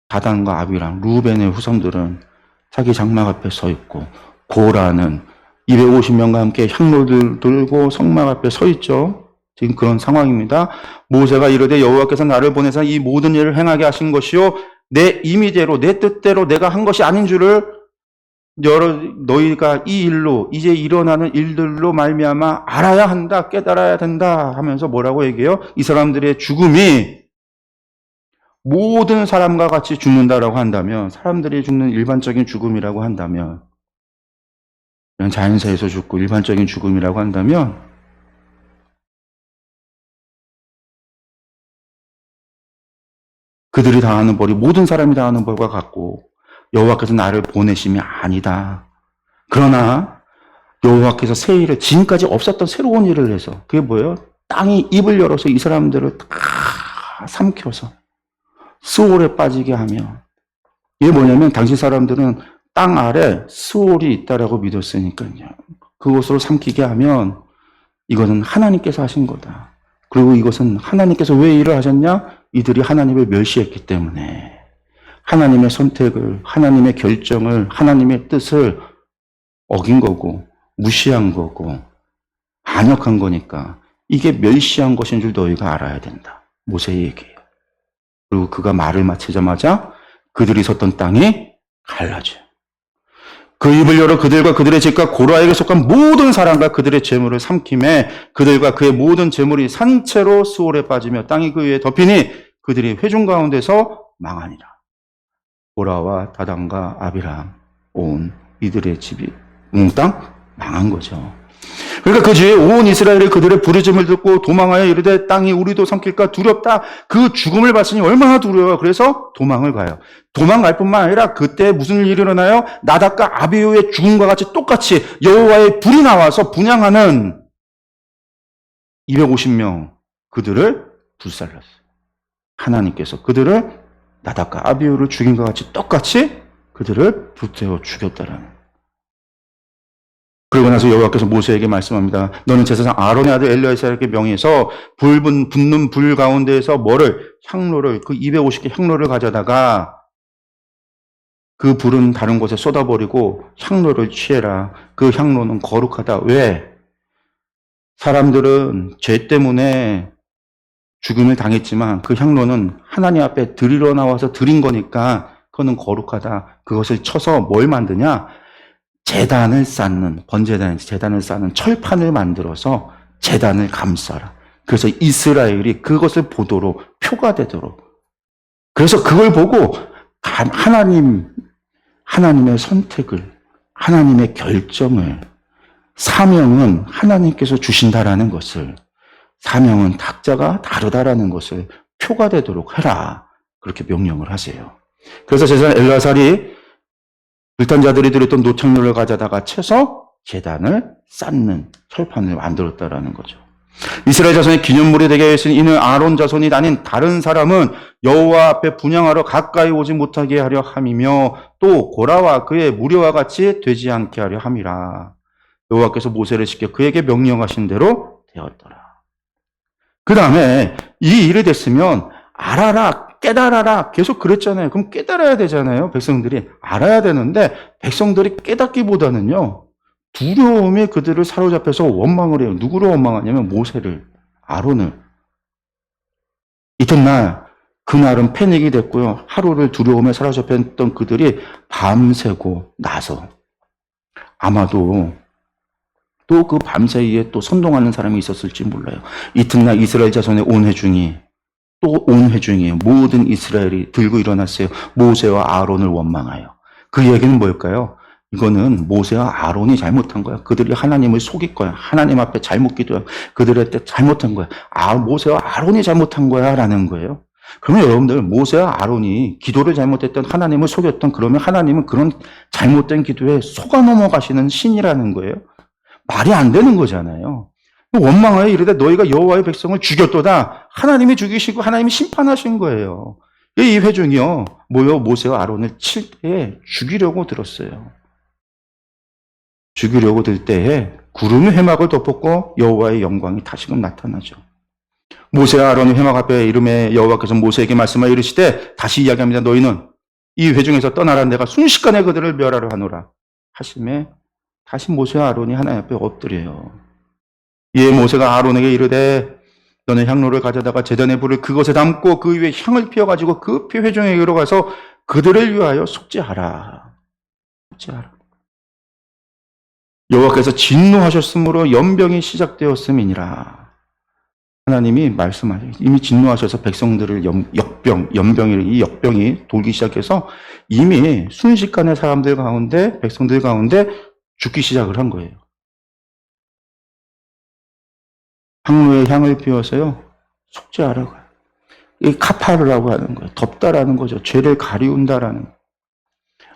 다단과 아비람, 루벤의 후손들은 자기 장막 앞에 서 있고 고라는 250명과 함께 향로를 들고 성막 앞에 서 있죠. 지금 그런 상황입니다. 모세가 이르되 여호와께서 나를 보내사 이 모든 일을 행하게 하신 것이요 내 임의대로 내 뜻대로 내가 한 것이 아닌 줄을 너희가 이 일로 이제 일어나는 일들로 말미암아 알아야 한다, 깨달아야 된다 하면서 뭐라고 얘기해요? 이 사람들의 죽음이 모든 사람과 같이 죽는다라고 한다면, 사람들이 죽는 일반적인 죽음이라고 한다면, 그냥 자연사에서 죽고 일반적인 죽음이라고 한다면, 그들이 당하는 벌이 모든 사람이 당하는 벌과 같고 여호와께서 나를 보내심이 아니다. 그러나 여호와께서 새 일을, 지금까지 없었던 새로운 일을 해서, 그게 뭐예요? 땅이 입을 열어서 이 사람들을 다 삼켜서 스올에 빠지게 하며, 이게 뭐냐면 당시 사람들은 땅 아래 스올이 있다라고 믿었으니까요. 그것으로 삼키게 하면 이것은 하나님께서 하신 거다. 그리고 이것은 하나님께서 왜 일을 하셨냐? 이들이 하나님을 멸시했기 때문에, 하나님의 선택을, 하나님의 결정을, 하나님의 뜻을 어긴 거고 무시한 거고 반역한 거니까 이게 멸시한 것인 줄 너희가 알아야 된다. 모세의 얘기예요. 그리고 그가 말을 마치자마자 그들이 섰던 땅이 갈라져요. 그 입을 열어 그들과 그들의 집과 고라에게 속한 모든 사람과 그들의 재물을 삼킴에 그들과 그의 모든 재물이 산채로 수월에 빠지며 땅이 그 위에 덮이니 그들이 회중 가운데서 망하니라. 고라와 다단과 아비람 온 이들의 집이 몽땅 망한 거죠. 그러니까 그 뒤에 온 이스라엘이 그들의 부르짖음을 듣고 도망하여 이르되 땅이 우리도 삼킬까 두렵다. 그 죽음을 봤으니 얼마나 두려워요. 그래서 도망을 가요. 도망갈 뿐만 아니라 그때 무슨 일이 일어나요? 나답과 아비후의 죽음과 같이 똑같이 여호와의 불이 나와서 분향하는 250명 그들을 불살랐어요. 하나님께서 그들을 나답과 아비후를 죽인 것 같이 똑같이 그들을 불태워 죽였다라는. 그러고 나서 여호와께서 모세에게 말씀합니다. 너는 제사장 아론의 아들 엘리야사에게 명해서 붙는 불 가운데에서 뭐를? 향로를, 그 250개 향로를 가져다가 그 불은 다른 곳에 쏟아버리고 향로를 취해라. 그 향로는 거룩하다. 왜? 사람들은 죄 때문에 죽음을 당했지만 그 향로는 하나님 앞에 드리러 나와서 드린 거니까 그거는 거룩하다. 그것을 쳐서 뭘 만드냐? 제단을 쌓는, 재단을 쌓는 철판을 만들어서 제단을 감싸라. 그래서 이스라엘이 그것을 보도록, 표가 되도록. 그래서 그걸 보고 하나님의 선택을, 하나님의 결정을, 사명은 하나님께서 주신다라는 것을, 사명은 각자가 다르다라는 것을 표가 되도록 해라. 그렇게 명령을 하세요. 그래서 제사장 엘라살이 불탄자들이 들었던 노창료를 가져다가 채서 제단을 쌓는 철판을 만들었다라는 거죠. 이스라엘 자손의 기념물이 되게 했으니 이는 아론 자손이 아닌 다른 사람은 여호와 앞에 분향하러 가까이 오지 못하게 하려 함이며 또 고라와 그의 무리와 같이 되지 않게 하려 함이라. 여호와께서 모세를 시켜 그에게 명령하신 대로 되었더라. 그 다음에 이 일이 됐으면 알아라, 깨달아라. 계속 그랬잖아요. 그럼 깨달아야 되잖아요. 백성들이 알아야 되는데 백성들이 깨닫기보다는요. 두려움이 그들을 사로잡혀서 원망을 해요. 누구를 원망하냐면 모세를, 아론을. 이튿날 그날은 패닉이 됐고요. 하루를 두려움에 사로잡혔던 그들이 밤새고 나서 아마도 또 그 밤사이에 또 선동하는 사람이 있었을지 몰라요. 이튿날 이스라엘 자손의 온 회중이 또 온 회중이에요. 모든 이스라엘이 들고 일어났어요. 모세와 아론을 원망하여. 그 얘기는 뭘까요? 이거는 모세와 아론이 잘못한 거야. 그들이 하나님을 속일 거야. 하나님 앞에 잘못 기도해. 그들한테 잘못한 거야. 모세와 아론이 잘못한 거야. 라는 거예요. 그러면 여러분들, 모세와 아론이 기도를 잘못했던, 하나님을 속였던, 그러면 하나님은 그런 잘못된 기도에 속아 넘어가시는 신이라는 거예요. 말이 안 되는 거잖아요. 원망하여 이르되 너희가 여호와의 백성을 죽였도다. 하나님이 죽이시고 하나님이 심판하신 거예요. 이 회중이요, 모세와 아론을 칠 때에 죽이려고 들었어요. 죽이려고 들 때에 구름이 회막을 덮었고 여호와의 영광이 다시금 나타나죠. 모세와 아론이 회막 앞에 이름에 여호와께서 모세에게 말씀하여 이르시되, 다시 이야기합니다. 너희는 이 회중에서 떠나라. 내가 순식간에 그들을 멸하려 하노라 하심에 다시 모세와 아론이 하나님 앞에 엎드려요. 이에 모세가 아론에게 이르되 너는 향로를 가져다가 제단의 불을 그것에 담고 그 위에 향을 피워가지고 급히 회중에게로 가서 그들을 위하여 속죄하라. 속죄하라. 여호와께서 진노하셨으므로 연병이 시작되었음이니라. 하나님이 말씀하세요. 이미 진노하셔서 백성들을 연병이, 이 역병이 돌기 시작해서 이미 순식간에 사람들 가운데, 백성들 가운데 죽기 시작을 한 거예요. 향로에 향을 피워서요, 속죄하라고 해요. 이 카파르라고 하는 거예요. 덮다라는 거죠. 죄를 가리운다라는 거예요.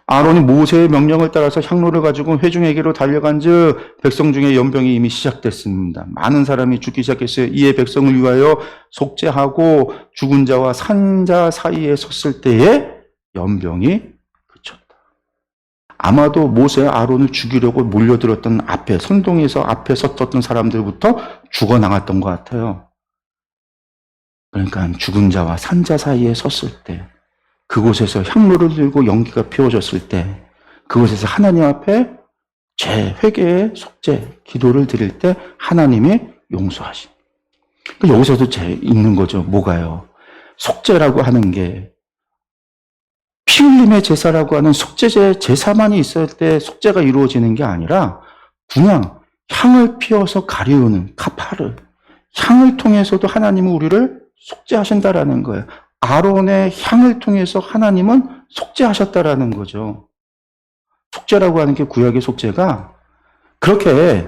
아론이 모세의 명령을 따라서 향로를 가지고 회중에게로 달려간즉 백성 중에 연병이 이미 시작됐습니다. 많은 사람이 죽기 시작했어요. 이에 백성을 위하여 속죄하고 죽은 자와 산 자 사이에 섰을 때에 연병이 그쳤다. 아마도 모세와 아론을 죽이려고 몰려들었던 앞에, 선동에서 앞에 섰던 사람들부터 죽어나갔던 것 같아요. 그러니까 죽은 자와 산 자 사이에 섰을 때, 그곳에서 향로를 들고 연기가 피워졌을 때, 그곳에서 하나님 앞에 죄, 회개의 속죄, 기도를 드릴 때 하나님이 용서하신. 여기서도 있는 거죠. 뭐가요? 속죄라고 하는 게 피 흘림의 제사라고 하는 속죄제 제사만이 있을 때 속죄가 이루어지는 게 아니라 그냥 향을 피워서 가리우는 카파르, 향을 통해서도 하나님은 우리를 속죄하신다라는 거예요. 아론의 향을 통해서 하나님은 속죄하셨다라는 거죠. 속죄라고 하는 게 구약의 속죄가 그렇게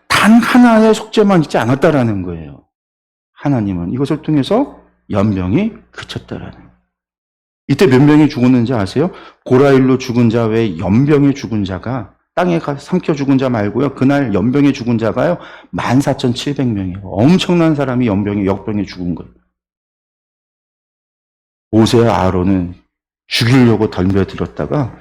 단 하나의 속죄만 있지 않았다라는 거예요. 하나님은 이것을 통해서 연병이 그쳤다라는 거예요. 이때 몇 명이 죽었는지 아세요? 고라일로 죽은 자 외에 연병에 죽은 자가, 땅에 삼켜 죽은 자 말고요. 그날 연병에 죽은 자가요, 14,700명이에요. 엄청난 사람이 역병에 죽은 거예요. 모세와 아론은 죽이려고 덤벼들었다가,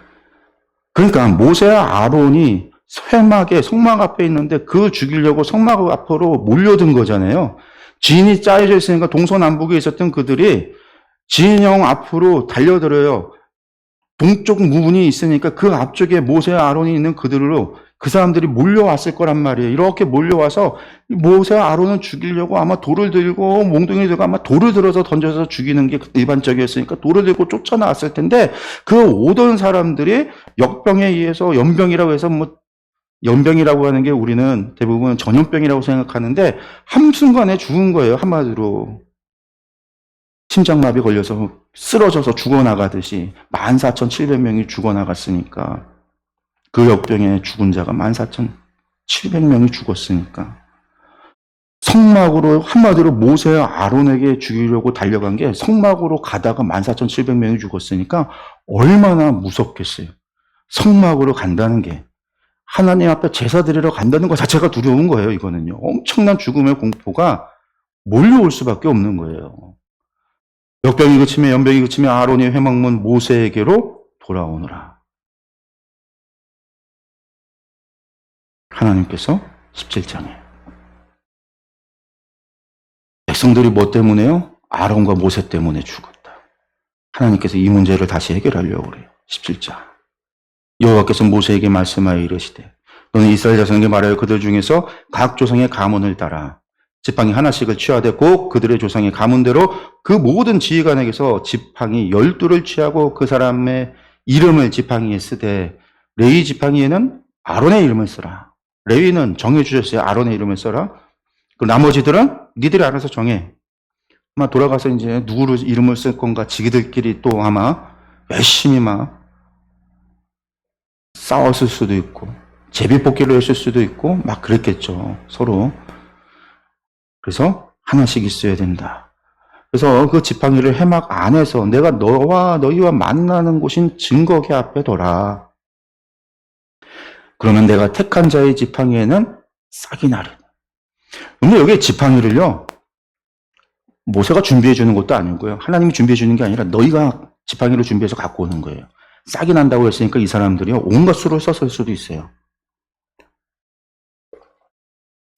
그러니까 모세와 아론이 성막 앞에 있는데 그 죽이려고 성막 앞으로 몰려든 거잖아요. 진이 짜여져 있으니까 동서남북에 있었던 그들이 진영 앞으로 달려들어요. 동쪽 부분이 있으니까 그 앞쪽에 모세와 아론이 있는 그들로 그 사람들이 몰려왔을 거란 말이에요. 이렇게 몰려와서 모세와 아론을 죽이려고 아마 돌을 들고 몽둥이 들고 아마 돌을 들어서 던져서 죽이는 게 일반적이었으니까 돌을 들고 쫓아나왔을 텐데 그 오던 사람들이 역병에 의해서 연병이라고 해서 연병이라고 하는 게 우리는 대부분 전염병이라고 생각하는데 한순간에 죽은 거예요. 한마디로. 심장마비 걸려서 쓰러져서 죽어나가듯이 14,700명이 죽어나갔으니까 그 역병에 죽은 자가 14,700명이 죽었으니까 성막으로 한마디로 모세와 아론에게 죽이려고 달려간 게 성막으로 가다가 14,700명이 죽었으니까 얼마나 무섭겠어요. 성막으로 간다는 게 하나님 앞에 제사 드리러 간다는 것 자체가 두려운 거예요. 이거는요. 엄청난 죽음의 공포가 몰려올 수밖에 없는 거예요. 역병이 그치며 연병이 그치며 아론이 회막문 모세에게로 돌아오느라. 하나님께서 17장에 백성들이 뭐 때문에요? 아론과 모세 때문에 죽었다. 하나님께서 이 문제를 다시 해결하려고 그래요. 17장. 여호와께서 모세에게 말씀하여 이르시되 너는 이스라엘 자손에게 말하여 그들 중에서 각 조상의 가문을 따라 지팡이 하나씩을 취하되 꼭 그들의 조상의 가문대로 그 모든 지휘관에게서 지팡이 12를 취하고 그 사람의 이름을 지팡이에 쓰되 레위 지팡이에는 아론의 이름을 써라. 레위는 정해주셨어요. 아론의 이름을 써라. 그 나머지들은 니들이 알아서 정해. 아마 돌아가서 이제 누구를 이름을 쓸 건가 지기들끼리 또 아마 열심히 막 싸웠을 수도 있고 제비뽑기를 했을 수도 있고 막 그랬겠죠. 서로. 그래서 하나씩 있어야 된다. 그래서 그 지팡이를 회막 안에서 내가 너희와 만나는 곳인 증거계 앞에 둬라. 그러면 내가 택한 자의 지팡이에는 싹이 나리라. 근데 여기 지팡이를요, 모세가 준비해 주는 것도 아니고요. 하나님이 준비해 주는 게 아니라 너희가 지팡이를 준비해서 갖고 오는 거예요. 싹이 난다고 했으니까 이 사람들이요, 온갖 수를 썼을 수도 있어요.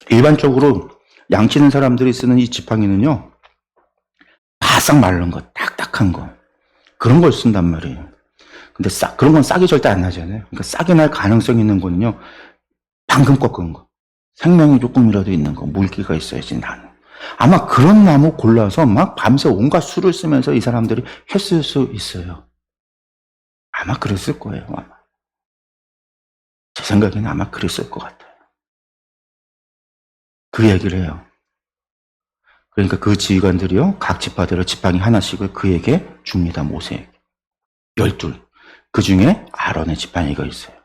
일반적으로 양치는 사람들이 쓰는 이 지팡이는요, 바싹 마른 거, 딱딱한 거, 그런 걸 쓴단 말이에요. 근데 그런 건 싹이 절대 안 나잖아요. 그러니까 싹이 날 가능성이 있는 거는요, 방금 꺾은 거, 생명이 조금이라도 있는 거, 물기가 있어야지 나는. 아마 그런 나무 골라서 막 밤새 온갖 수를 쓰면서 이 사람들이 했을 수 있어요. 아마 그랬을 거예요. 아마. 제 생각에는 아마 그랬을 것 같아요. 그 얘기를 해요. 그러니까 그 지휘관들이요, 각 지파대로 지팡이 하나씩을 그에게 줍니다. 모세에게. 12. 그 중에 아론의 지팡이가 있어요.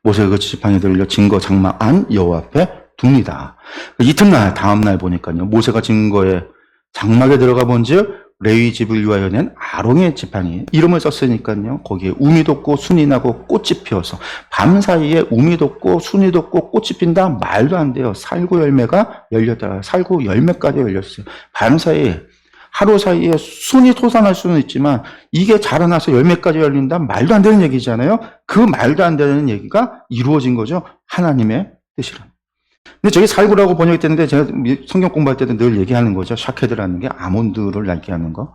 모세가 그 지팡이들을 증거 장막 안 여호와 앞에 둡니다. 이튿날 다음날 보니까요, 모세가 증거에 장막에 들어가 본즉 레위 집을 위하여 낸 아론의 지팡이 이름을 썼으니까요, 거기에 우미 돋고 순이 나고 꽃이 피어서 밤사이에 우미 돋고 순이 돋고 꽃이 핀다? 말도 안 돼요. 살구 열매가 열렸다. 살구 열매까지 열렸어요. 밤사이에, 하루 사이에 순이 솟아날 수는 있지만 이게 자라나서 열매까지 열린다? 말도 안 되는 얘기잖아요. 그 말도 안 되는 얘기가 이루어진 거죠. 하나님의 뜻이라. 근데 저게 살구라고 번역이 됐는데 제가 성경 공부할 때도 늘 얘기하는 거죠. 샤케드라는 게 아몬드를 얘기하는 거.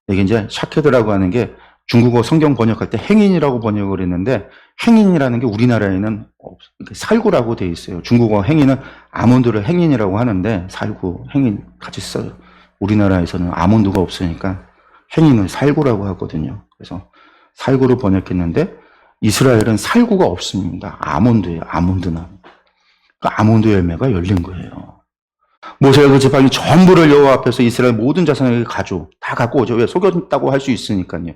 이게 이제 샤케드라고 하는 게 중국어 성경 번역할 때 행인이라고 번역을 했는데, 행인이라는 게 우리나라에는 살구라고 돼 있어요. 중국어 행인은 아몬드를 행인이라고 하는데 살구, 행인 같이 써요. 우리나라에서는 아몬드가 없으니까 행인을 살구라고 하거든요. 그래서 살구로 번역했는데 이스라엘은 살구가 없습니다. 아몬드예요. 아몬드나무. 그 아몬드 열매가 열린 거예요. 모세가 그 지팡이 전부를 여호와 앞에서 이스라엘 모든 자손에게 다 갖고 오죠. 왜? 속였다고 할 수 있으니까요.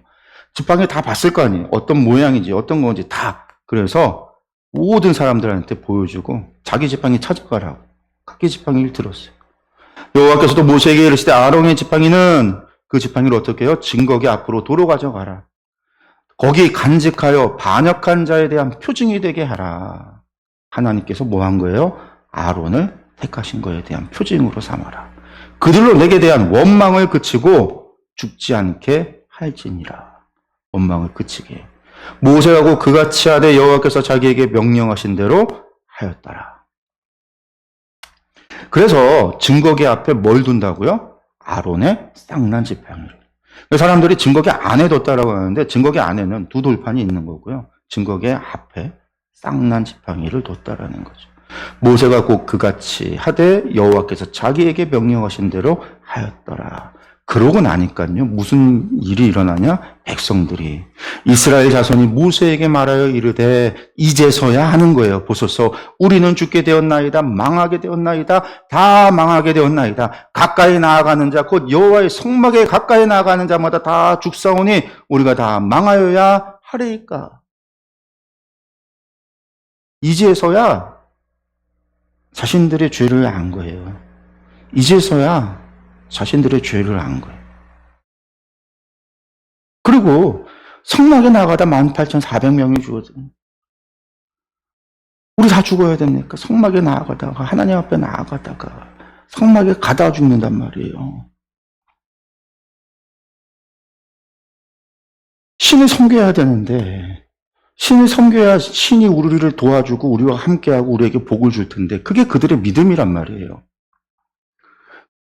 지팡이 다 봤을 거 아니에요. 어떤 모양인지 어떤 건지 다. 그래서 모든 사람들한테 보여주고 자기 지팡이 찾아가라고 각기 지팡이를 들었어요. 여호와께서도 모세에게 이르시되 아론의 지팡이는 그 지팡이를 어떻게 해요? 증거기 앞으로 도로 가져가라. 거기 간직하여 반역한 자에 대한 표징이 되게 하라. 하나님께서 뭐 한 거예요? 아론을 택하신 거에 대한 표징으로 삼아라. 그들로 내게 대한 원망을 그치고 죽지 않게 할지니라. 원망을 그치게. 모세하고 그같이 하되 여호와께서 자기에게 명령하신 대로 하였더라. 그래서 증거기 앞에 뭘 둔다고요? 아론의 쌍난 지팡이를. 사람들이 증거기 안에 뒀다라고 하는데 증거기 안에는 두 돌판이 있는 거고요. 증거기 앞에 쌍난 지팡이를 뒀다라는 거죠. 모세가 곧 그같이 하되 여호와께서 자기에게 명령하신 대로 하였더라. 그러고 나니까요, 무슨 일이 일어나냐? 백성들이, 이스라엘 자손이 모세에게 말하여 이르되 이제서야 하는 거예요. 보소서 우리는 죽게 되었나이다. 망하게 되었나이다. 다 망하게 되었나이다. 가까이 나아가는 자 곧 여호와의 성막에 가까이 나아가는 자마다 다 죽사오니 우리가 다 망하여야 하리이까. 이제서야 자신들의 죄를 안 거예요. 이제서야 자신들의 죄를 안 거예요. 그리고 성막에 나가다 18,400명이 죽었어요. 우리 다 죽어야 됩니까? 성막에 나아가다가, 하나님 앞에 나아가다가 성막에 가다 죽는단 말이에요. 신을 섬겨야 되는데, 신을 섬겨야 신이 우리를 도와주고 우리와 함께하고 우리에게 복을 줄 텐데 그게 그들의 믿음이란 말이에요.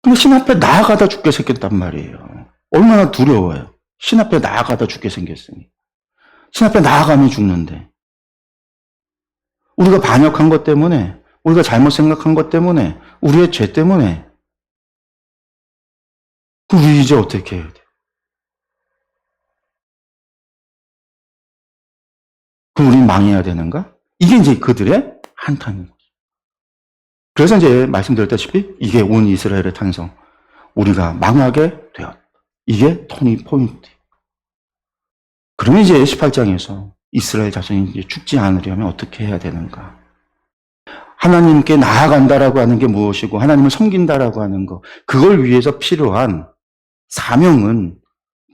근데 신 앞에 나아가다 죽게 생겼단 말이에요. 얼마나 두려워요. 신 앞에 나아가다 죽게 생겼으니. 신 앞에 나아가면 죽는데. 우리가 반역한 것 때문에, 우리가 잘못 생각한 것 때문에, 우리의 죄 때문에. 우리 이제 어떻게 해야 돼? 그럼 우린 망해야 되는가? 이게 이제 그들의 한탄인 거죠. 그래서 이제 말씀드렸다시피 이게 온 이스라엘의 탄성. 우리가 망하게 되었다. 이게 터닝 포인트. 그러면 이제 18장에서 이스라엘 자손이 이제 죽지 않으려면 어떻게 해야 되는가? 하나님께 나아간다라고 하는 게 무엇이고 하나님을 섬긴다라고 하는 거, 그걸 위해서 필요한 사명은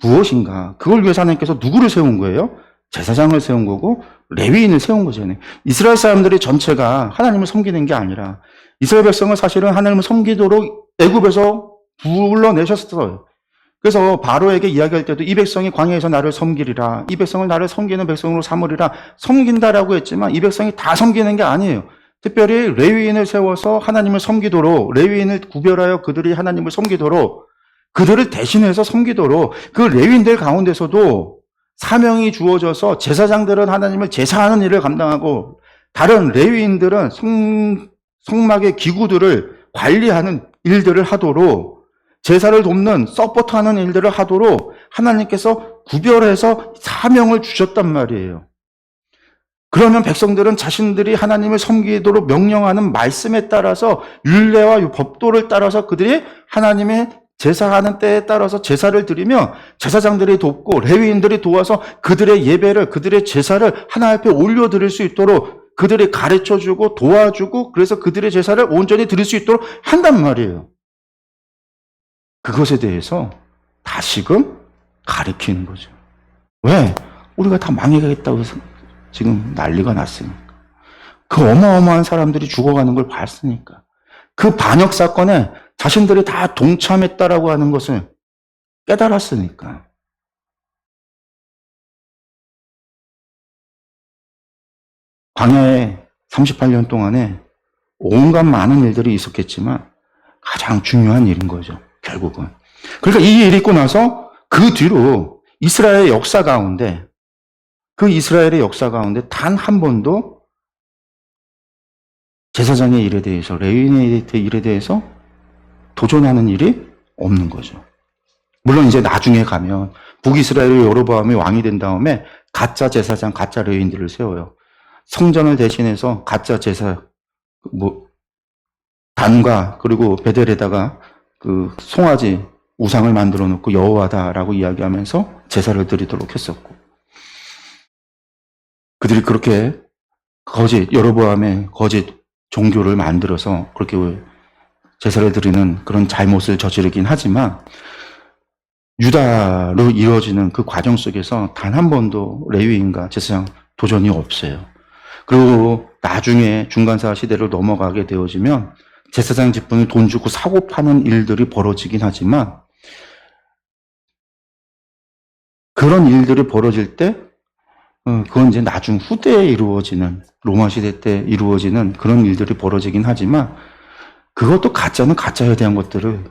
무엇인가? 그걸 위해서 하나님께서 누구를 세운 거예요? 제사장을 세운 거고 레위인을 세운 거잖아요. 이스라엘 사람들이 전체가 하나님을 섬기는 게 아니라 이스라엘 백성은 사실은 하나님을 섬기도록 애굽에서 불러내셨어요. 그래서 바로에게 이야기할 때도 이 백성이 광야에서 나를 섬기리라, 이 백성을 나를 섬기는 백성으로 삼으리라, 섬긴다라고 했지만 이 백성이 다 섬기는 게 아니에요. 특별히 레위인을 세워서 하나님을 섬기도록, 레위인을 구별하여 그들이 하나님을 섬기도록, 그들을 대신해서 섬기도록 그 레위인들 가운데서도 사명이 주어져서 제사장들은 하나님을 제사하는 일을 감당하고 다른 레위인들은 성막의 기구들을 관리하는 일들을 하도록, 제사를 돕는 서포트하는 일들을 하도록 하나님께서 구별해서 사명을 주셨단 말이에요. 그러면 백성들은 자신들이 하나님을 섬기도록 명령하는 말씀에 따라서, 율례와 법도를 따라서 그들이 하나님의 제사하는 때에 따라서 제사를 드리며, 제사장들이 돕고 레위인들이 도와서 그들의 예배를, 그들의 제사를 하나님 앞에 올려드릴 수 있도록 그들이 가르쳐주고 도와주고, 그래서 그들의 제사를 온전히 드릴 수 있도록 한단 말이에요. 그것에 대해서 다시금 가르치는 거죠. 왜? 우리가 다 망해가겠다고 지금 난리가 났으니까. 그 어마어마한 사람들이 죽어가는 걸 봤으니까. 그 반역 사건에 자신들이 다 동참했다라고 하는 것을 깨달았으니까. 광야에 38년 동안에 온갖 많은 일들이 있었겠지만 가장 중요한 일인 거죠, 결국은. 그러니까 이 일이 있고 나서 그 뒤로 이스라엘의 역사 가운데, 그 이스라엘의 역사 가운데 단 한 번도 제사장의 일에 대해서, 레위인의 일에 대해서 도전하는 일이 없는 거죠. 물론 이제 나중에 가면 북이스라엘의 여로보암이 왕이 된 다음에 가짜 제사장, 가짜 레위인들을 세워요. 성전을 대신해서 가짜 제사, 단과 그리고 베델에다가 그 송아지 우상을 만들어 놓고 여호와다라고 이야기하면서 제사를 드리도록 했었고, 그들이 그렇게 거짓, 여로보암의 거짓 종교를 만들어서 그렇게 제사를 드리는 그런 잘못을 저지르긴 하지만, 유다로 이루어지는 그 과정 속에서 단 한 번도 레위인과 제사장 도전이 없어요. 그리고 나중에 중간사 시대로 넘어가게 되어지면 제사장 직분을 돈 주고 사고 파는 일들이 벌어지긴 하지만, 그런 일들이 벌어질 때 그건 이제 나중 후대에 이루어지는, 로마 시대 때 이루어지는 그런 일들이 벌어지긴 하지만, 그것도 가짜는 가짜에 대한 것들을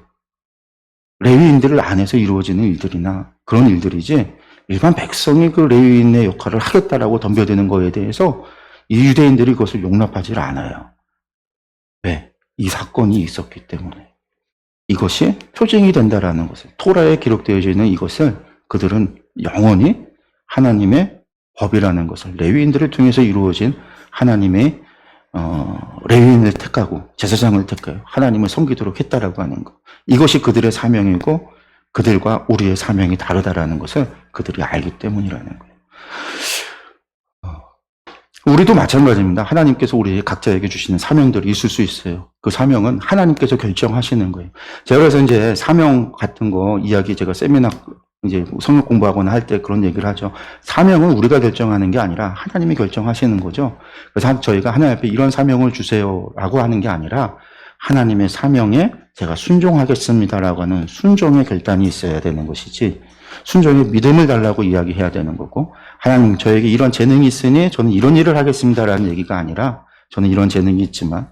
레위인들을 안에서 이루어지는 일들이나 그런 일들이지, 일반 백성이 그 레위인의 역할을 하겠다라고 덤벼드는 거에 대해서 이 유대인들이 그것을 용납하지 않아요. 왜? 이 사건이 있었기 때문에. 이것이 표징이 된다라는 것을, 토라에 기록되어져 있는 이것을 그들은 영원히 하나님의 법이라는 것을, 레위인들을 통해서 이루어진 하나님의 레위인을 택하고 제사장을 택하여 하나님을 섬기도록 했다라고 하는 것, 이것이 그들의 사명이고 그들과 우리의 사명이 다르다라는 것을 그들이 알기 때문이라는 거예요. 우리도 마찬가지입니다. 하나님께서 우리 각자에게 주시는 사명들이 있을 수 있어요. 그 사명은 하나님께서 결정하시는 거예요. 제가 그래서 이제 사명 같은 거 이야기, 제가 세미나 이제 성역 공부하거나 할 때 그런 얘기를 하죠. 사명은 우리가 결정하는 게 아니라 하나님이 결정하시는 거죠. 그래서 저희가 하나님 앞에 이런 사명을 주세요라고 하는 게 아니라, 하나님의 사명에 제가 순종하겠습니다라고 하는 순종의 결단이 있어야 되는 것이지, 순종의 믿음을 달라고 이야기해야 되는 거고, 하나님 저에게 이런 재능이 있으니 저는 이런 일을 하겠습니다라는 얘기가 아니라, 저는 이런 재능이 있지만,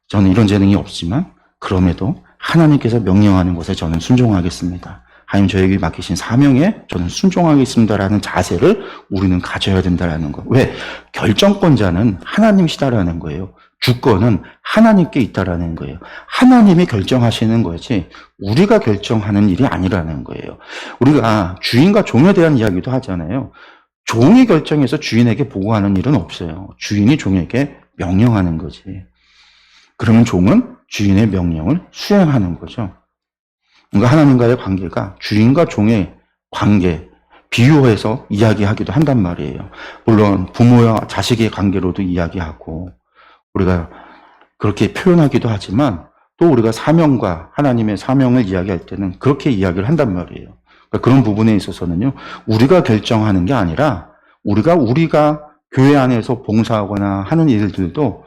저는 이런 재능이 없지만, 그럼에도 하나님께서 명령하는 것에 저는 순종하겠습니다. 하나님 저에게 맡기신 사명에 저는 순종하겠습니다라는 자세를 우리는 가져야 된다라는 거. 왜? 결정권자는 하나님이시다라는 거예요. 주권은 하나님께 있다라는 거예요. 하나님이 결정하시는 거지 우리가 결정하는 일이 아니라는 거예요. 우리가 주인과 종에 대한 이야기도 하잖아요. 종이 결정해서 주인에게 보고하는 일은 없어요. 주인이 종에게 명령하는 거지. 그러면 종은 주인의 명령을 수행하는 거죠. 그러니까 하나님과의 관계가 주인과 종의 관계, 비유해서 이야기하기도 한단 말이에요. 물론 부모와 자식의 관계로도 이야기하고 우리가 그렇게 표현하기도 하지만, 또 우리가 사명과 하나님의 사명을 이야기할 때는 그렇게 이야기를 한단 말이에요. 그러니까 그런 부분에 있어서는요, 우리가 결정하는 게 아니라, 우리가 교회 안에서 봉사하거나 하는 일들도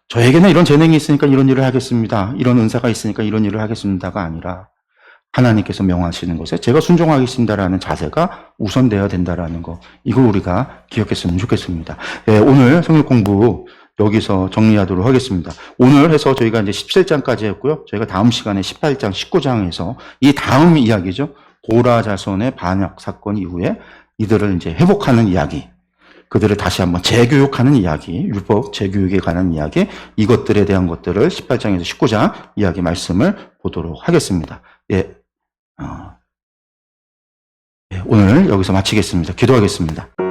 저에게는 이런 재능이 있으니까 이런 일을 하겠습니다, 이런 은사가 있으니까 이런 일을 하겠습니다가 아니라, 하나님께서 명하시는 것에 제가 순종하겠습니다라는 자세가 우선되어야 된다라는 거, 이걸 우리가 기억했으면 좋겠습니다. 네, 오늘 성경 공부 여기서 정리하도록 하겠습니다. 오늘 해서 저희가 이제 17장까지 했고요. 저희가 다음 시간에 18장, 19장에서 이 다음 이야기죠. 고라 자손의 반역 사건 이후에 이들을 이제 회복하는 이야기. 그들을 다시 한번 재교육하는 이야기, 율법 재교육에 관한 이야기, 이것들에 대한 것들을 18장에서 19장 이야기 말씀을 보도록 하겠습니다. 예, 오늘 여기서 마치겠습니다. 기도하겠습니다.